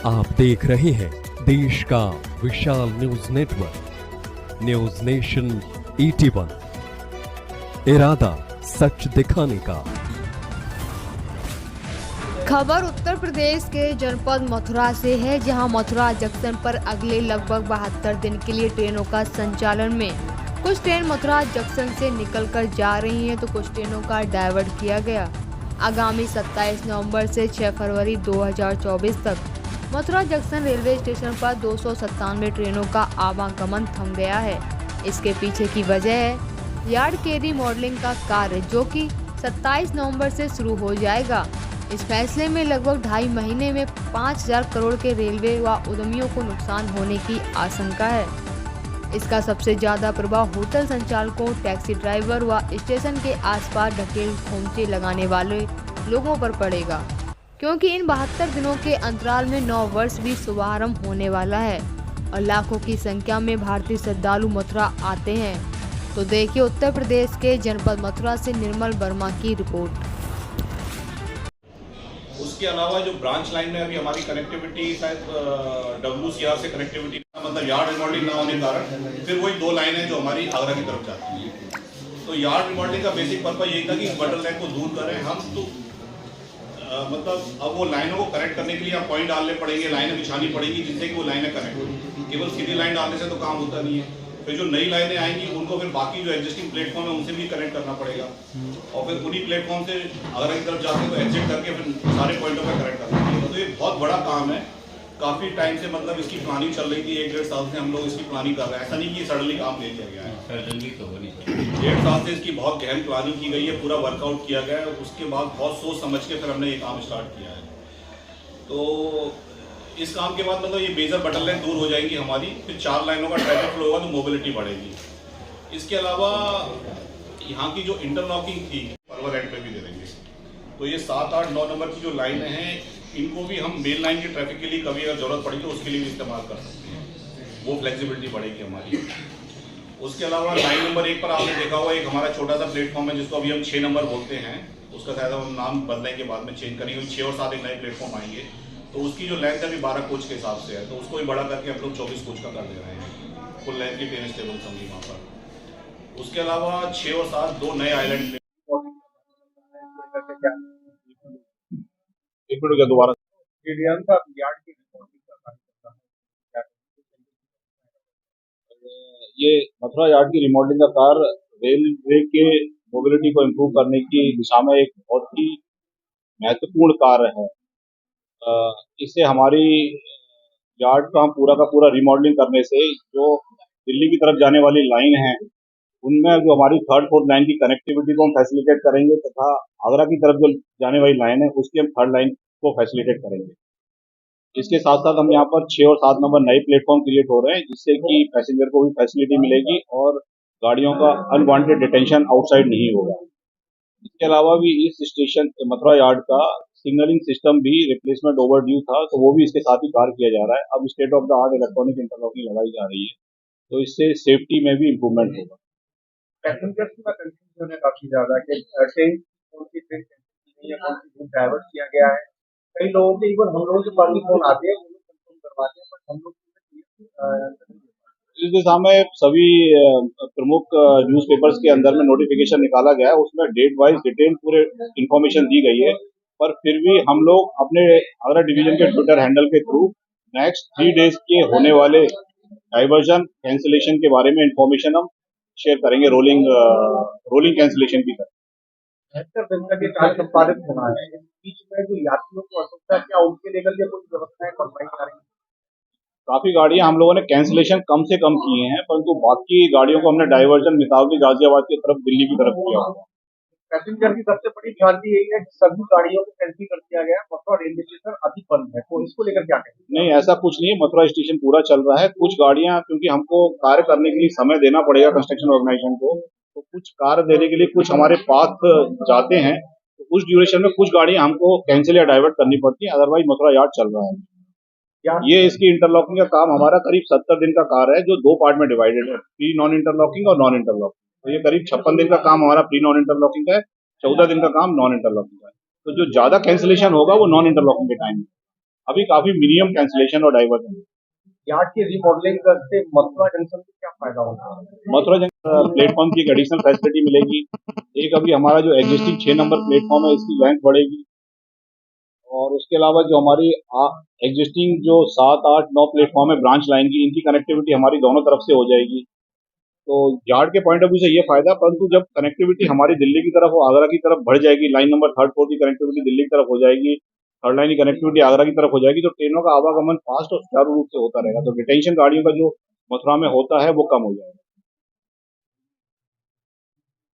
आप देख रहे हैं देश का विशाल न्यूज नेटवर्क न्यूज नेशन 81। इरादा सच दिखाने का। खबर उत्तर प्रदेश के जनपद मथुरा से है, जहां मथुरा जंक्शन पर अगले लगभग 72 दिन के लिए ट्रेनों का संचालन में कुछ ट्रेन मथुरा जंक्शन से निकलकर जा रही हैं, तो कुछ ट्रेनों का डाइवर्ट किया गया। आगामी 27 नवंबर से 6 फरवरी 2024 तक मथुरा जंक्शन रेलवे स्टेशन पर 297 ट्रेनों का आवागमन थम गया है। इसके पीछे की वजह है यार्ड के रीमॉडलिंग का कार्य, जो कि 27 नवंबर से शुरू हो जाएगा। इस फैसले में लगभग 2.5 महीने में 5,000 करोड़ के रेलवे व उद्यमियों को नुकसान होने की आशंका है। इसका सबसे ज्यादा प्रभाव होटल संचालकों, टैक्सी ड्राइवर व स्टेशन के आसपास ढकेल खोमचे लगाने वाले लोगों पर पड़ेगा, क्योंकि इन 72 दिनों के अंतराल में नव वर्ष भी शुभारंभ होने वाला है और लाखों की संख्या में भारतीय श्रद्धालु मथुरा आते हैं। तो देखिए उत्तर प्रदेश के जनपद मथुरा से निर्मल वर्मा की रिपोर्ट। उसके अलावा जो ब्रांच लाइन में अभी हमारी कनेक्टिविटी शायद WCR से कनेक्टिविटी मतलब यार्ड रिमॉडलिंग ना होने के कारण फिर वही 2 लाइनें जो हमारी आगरा की तरफ जाती है। तो यार्ड रिमॉडलिंग का बेसिक पर्पज यही था कि बटल लाइन को दूर करें हम। तो मतलब अब वो लाइनों को कनेक्ट करने के लिए आप पॉइंट डालने पड़ेंगे, लाइनें बिछानी पड़ेंगी जिससे कि वो लाइनें कनेक्ट हो। केवल सीधी लाइन डालने से तो काम होता नहीं है। फिर जो नई लाइनें आएंगी उनको फिर बाकी जो एग्जिस्टिंग प्लेटफॉर्म है उनसे भी कनेक्ट करना पड़ेगा और फिर उन्हीं प्लेटफॉर्म से अगर की तरफ जाते हैं तो एग्जिट करके फिर सारे पॉइंटों पर कनेक्ट करना पड़ेगा। तो ये बहुत बड़ा काम है। काफ़ी टाइम से मतलब इसकी प्लानिंग चल रही थी, 1-1.5 साल से हम लोग इसकी प्लानिंग कर रहे हैं। ऐसा नहीं कि सडनली काम ले लिया गया है। सडनली तो हो नहीं सकती। 1.5 साल से इसकी बहुत गहन प्लानिंग की गई है, पूरा वर्कआउट किया गया है। उसके बाद बहुत सोच समझ के फिर हमने ये काम स्टार्ट किया है। तो इस काम के बाद मतलब ये मेजर बटल लाइन दूर हो जाएंगी हमारी, फिर 4 लाइनों का ट्रैफिक फ्लो होगा तो मोबिलिटी बढ़ेगी। इसके अलावा यहाँ की जो इंटरलॉकिंग थी पर्वर एंड पे भी दे देंगे। तो ये 7, 8, 9 नंबर की जो लाइनें हैं इनको भी हम मेन लाइन की ट्रैफिक के लिए कभी अगर जरूरत पड़ी तो उसके लिए भी इस्तेमाल कर सकते हैं। वो फ्लेक्सिबिलिटी बढ़ेगी हमारी। उसके अलावा लाइन नंबर 1 पर आपने देखा हुआ एक हमारा छोटा सा प्लेटफॉर्म है जिसको अभी हम 6 नंबर बोलते हैं। उसका शायद हम नाम बदलने के बाद में चेंज करेंगे। 6 और 7 एक नए प्लेटफॉर्म आएंगे तो उसकी जो लेंथ है अभी 12 कोच के हिसाब से है, तो उसको भी बड़ा करके हम लोग 24 कोच का कर दे रहे हैं। फुल लेंथ की ट्रेन स्टेबल होंगी वहाँ पर। उसके अलावा 6 और 7 2 नए आइलैंड दोबारा ये मथुरा यार्ड की रिमॉडलिंग का कार्य रेलवे के मोबिलिटी को इम्प्रूव करने की दिशा में एक बहुत ही महत्वपूर्ण कार्य है। इससे हमारी यार्ड का पूरा का पूरा रिमॉडलिंग करने से जो दिल्ली की तरफ जाने वाली लाइन है उनमें जो हमारी 3rd 4th लाइन की कनेक्टिविटी को हम फैसिलिटेट करेंगे तथा आगरा की तरफ जो जाने वाली लाइन है उसकी हम 3rd लाइन को फैसिलिटेट करेंगे। इसके साथ साथ हम यहाँ पर 6 और 7 नंबर नए प्लेटफॉर्म क्रिएट हो रहे हैं जिससे कि पैसेंजर को भी फैसिलिटी मिलेगी और गाड़ियों का अनवांटेड डिटेंशन आउटसाइड नहीं होगा। इसके अलावा भी इस स्टेशन मथुरा यार्ड का सिग्नलिंग सिस्टम भी रिप्लेसमेंट ओवरड्यू था, तो वो भी इसके साथ ही कार्य किया जा रहा है। अब state of the art electronic interlocking लगाई जा रही है, तो इससे सेफ्टी में भी इम्प्रूवमेंट होगा। पैसेंजर्स का कंफ्यूजन है काफी ज्यादा कि ट्रेन कौन सी ट्रेन कैंसिल की गई है, कौन सी ट्रेन डाइवर्ट किया गया है। कई लोगों के इवन हम लोगों के पास भी फोन आते हैं, वो लोग कंफर्म करवाते हैं, बट हम लोग इस दिशा में सभी प्रमुख न्यूज़पेपर्स के अंदर में नोटिफिकेशन निकाला गया है। उसमें डेट वाइज डिटेल पूरे इंफॉर्मेशन दी गई है, पर फिर भी हम लोग अपने आगरा डिवीजन के ट्विटर हैंडल के थ्रू नेक्स्ट 3 डेज के होने वाले डाइवर्जन कैंसिलेशन के बारे में इंफॉर्मेशन हम शेयर करेंगे रोलिंग कैंसिलेशन की तरह। 72 दिन तक ये कार्य संपादित होना है। बीच में जो यात्रियों को असुविधा, क्या उनके लेकर के कुछ व्यवस्थाएं करवाई जा रही है? काफी गाड़ियां हम लोगों ने कैंसिलेशन कम से कम किए हैं, परंतु बाकी गाड़ियों को हमने डाइवर्जन मितावली गाजियाबाद की तरफ, दिल्ली की तरफ किया हुआ। पैसेंजर की सबसे बड़ी भ्रांति यही है कि सभी गाड़ियों को कैंसिल कर दिया गया, मथुरा रेलवे स्टेशन अभी बंद है, तो इसको लेकर क्या कहेंगे? नहीं, ऐसा कुछ नहीं है। मथुरा स्टेशन पूरा चल रहा है। कुछ गाड़ियां, क्योंकि हमको कार्य करने के लिए समय देना पड़ेगा कंस्ट्रक्शन ऑर्गेनाइजेशन को, तो कुछ कार्य देने के लिए कुछ हमारे पाथ जाते हैं, तो उस ड्यूरेशन में कुछ गाड़ियां हमको कैंसिल या डाइवर्ट करनी पड़ती है। अदरवाइज मथुरा यार्ड चल रहा है। ये इसकी इंटरलॉकिंग का काम हमारा करीब 70 दिन का कार्य है, जो 2 पार्ट में डिवाइडेड है, प्री नॉन इंटरलॉकिंग और नॉन इंटरलॉकिंग। तो ये करीब 56 दिन का काम हमारा प्री नॉन इंटरलॉकिंग का है, 14 दिन का काम नॉन इंटरलॉकिंग का है। तो जो ज्यादा कैंसिलेशन होगा वो नॉन इंटरलॉकिंग के टाइम अभी काफी मिनिमम कैंसिलेशन और डाइवर्जन। यार्ड की रिमॉडलिंग से मथुरा जंक्शन को क्या फायदा होगा? मथुरा जंक्शन प्लेटफॉर्म की एक एडिशनल फैसिलिटी मिलेगी। एक अभी हमारा जो एग्जिस्टिंग 6 नंबर प्लेटफॉर्म है इसकी लेंथ बढ़ेगी, और उसके अलावा जो हमारी एग्जिस्टिंग जो 7, 8, 9 प्लेटफॉर्म है ब्रांच लाइन की, इनकी कनेक्टिविटी हमारी दोनों तरफ से हो जाएगी। तो यार्ड के पॉइंट ऑफ व्यू से ये फायदा, परंतु जब कनेक्टिविटी हमारी दिल्ली की तरफ और आगरा की तरफ बढ़ जाएगी, लाइन नंबर 3, 4 की कनेक्टिविटी दिल्ली की तरफ हो जाएगी, थर्ड लाइन की कनेक्टिविटी आगरा की तरफ हो जाएगी, तो ट्रेनों का आवागमन फास्ट और सुचारू रूप से होता रहेगा। तो डिटेंशन गाड़ियों का जो मथुरा में होता है वो कम हो जाएगा।